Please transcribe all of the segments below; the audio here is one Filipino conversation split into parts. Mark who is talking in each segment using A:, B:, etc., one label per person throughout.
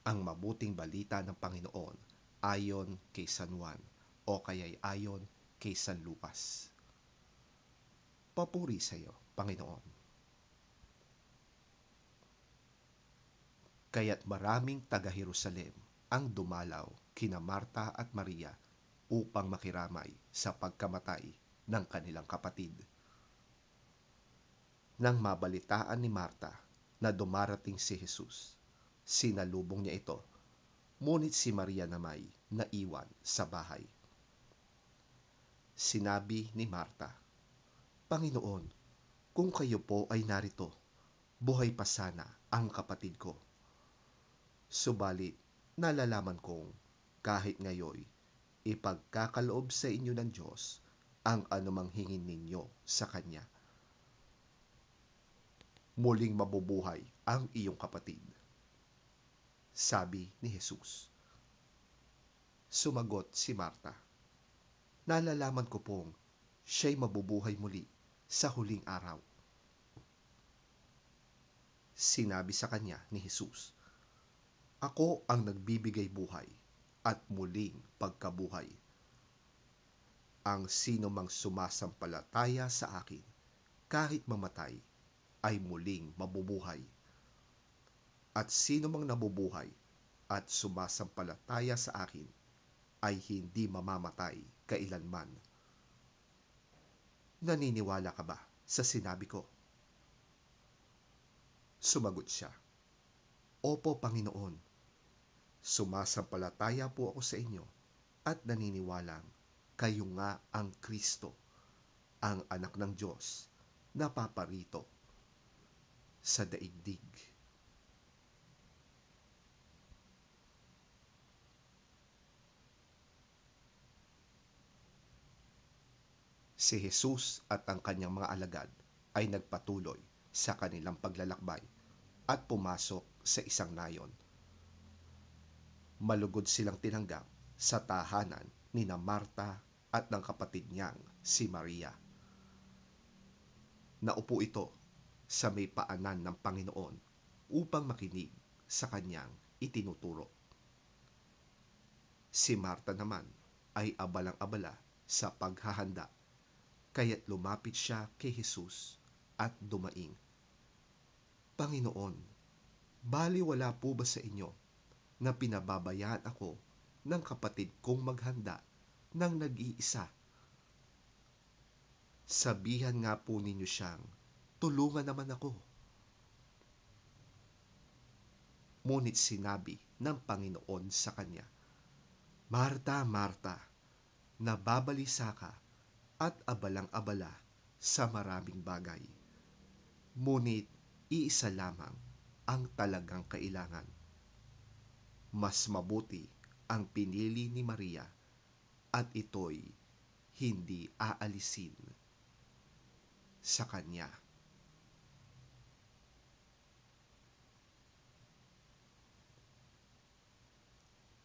A: Ang mabuting balita ng Panginoon ayon kay San Juan o kaya'y ayon kay San Lucas. Papuri sa iyo, Panginoon. Kaya't maraming taga-Jerusalem ang dumalaw kina Marta at Maria upang makiramay sa pagkamatay ng kanilang kapatid. Nang mabalitaan ni Marta na dumarating si Jesus, sinalubong niya ito, ngunit si Maria namay naiwan sa bahay. Sinabi ni Marta, "Panginoon, kung kayo po ay narito, buhay pa sana ang kapatid ko. Subalit, nalalaman kong kahit ngayoy, ipagkakaloob sa inyo ng Diyos ang anumang hingin ninyo sa Kanya. Muling mabubuhay ang iyong kapatid," sabi ni Jesus. Sumagot si Marta, "Nalalaman ko pong siya'y mabubuhay muli sa huling araw." Sinabi sa kanya ni Jesus, "Ako ang nagbibigay buhay at muling pagkabuhay. Ang sino mang sumasampalataya sa akin, kahit mamatay, ay muling mabubuhay. At sino mang nabubuhay at sumasampalataya sa akin, ay hindi mamamatay kailanman. Naniniwala ka ba sa sinabi ko?" Sumagot siya, "Opo, Panginoon. Sumasampalataya po ako sa inyo at naniniwalang kayo nga ang Kristo, ang anak ng Diyos na paparito sa daigdig." Si Jesus at ang kanyang mga alagad ay nagpatuloy sa kanilang paglalakbay at pumasok sa isang nayon. Malugod silang tinanggap sa tahanan ni Marta at ng kapatid niyang si Maria. Naupo ito sa may paanan ng Panginoon upang makinig sa kanyang itinuturo. Si Marta naman ay abalang-abala sa paghahanda, kaya't lumapit siya kay Jesus at dumaing, "Panginoon, baliwala po ba sa inyo na pinababayaan ako ng kapatid kong maghanda ng nag-iisa? Sabihan nga po ninyo siyang tulungan naman ako." Ngunit sinabi ng Panginoon sa kanya, "Marta, Marta, nababalisa ka at abalang-abala sa maraming bagay. Ngunit iisa lamang ang talagang kailangan. Mas mabuti ang pinili ni Maria at ito'y hindi aalisin sa kanya."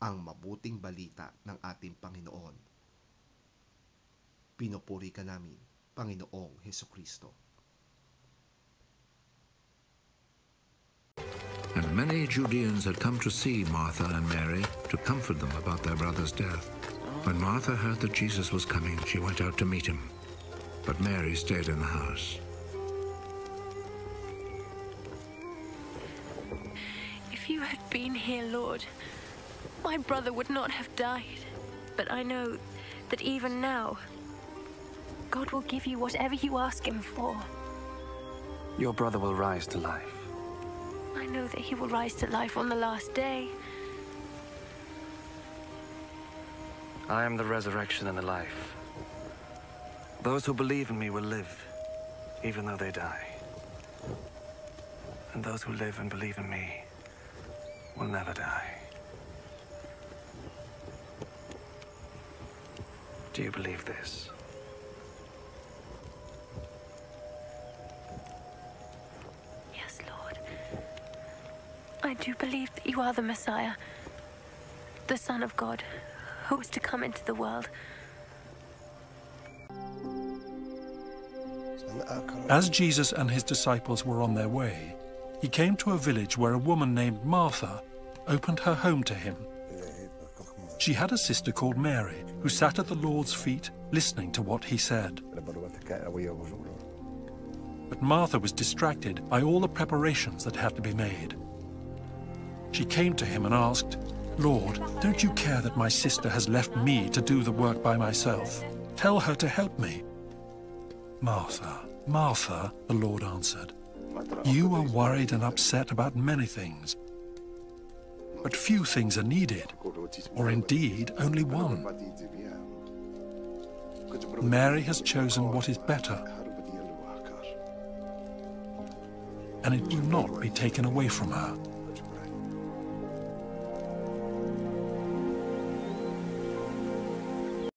A: Ang mabuting balita ng ating Panginoon. Pinupuri ka namin, Panginoong Hesukristo.
B: And many Judeans had come to see Martha and Mary to comfort them about their brother's death. When Martha heard that Jesus was coming, she went out to meet him, but Mary stayed in the house.
C: "If you had been here, Lord, my brother would not have died. But I know that even now, God will give you whatever you ask him for."
D: Your brother will rise to life.
C: "I know that he will rise to life on the last day."
D: I am the resurrection and the life. Those who believe in me will live, even though they die. And those who live and believe in me will never die. Do you believe this?
C: Yes, Lord. I do believe that you are the Messiah, the Son of God, who was to come into the world.
E: As Jesus and his disciples were on their way, he came to a village where a woman named Martha opened her home to him. She had a sister called Mary, who sat at the Lord's feet, listening to what he said. But Martha was distracted by all the preparations that had to be made. She came to him and asked, "Lord, don't you care that my sister has left me to do the work by myself? Tell her to help me." "Martha, Martha," the Lord answered, "you are worried and upset about many things. But few things are needed, or indeed only one. Mary has chosen what is better, and it will not be taken away from her."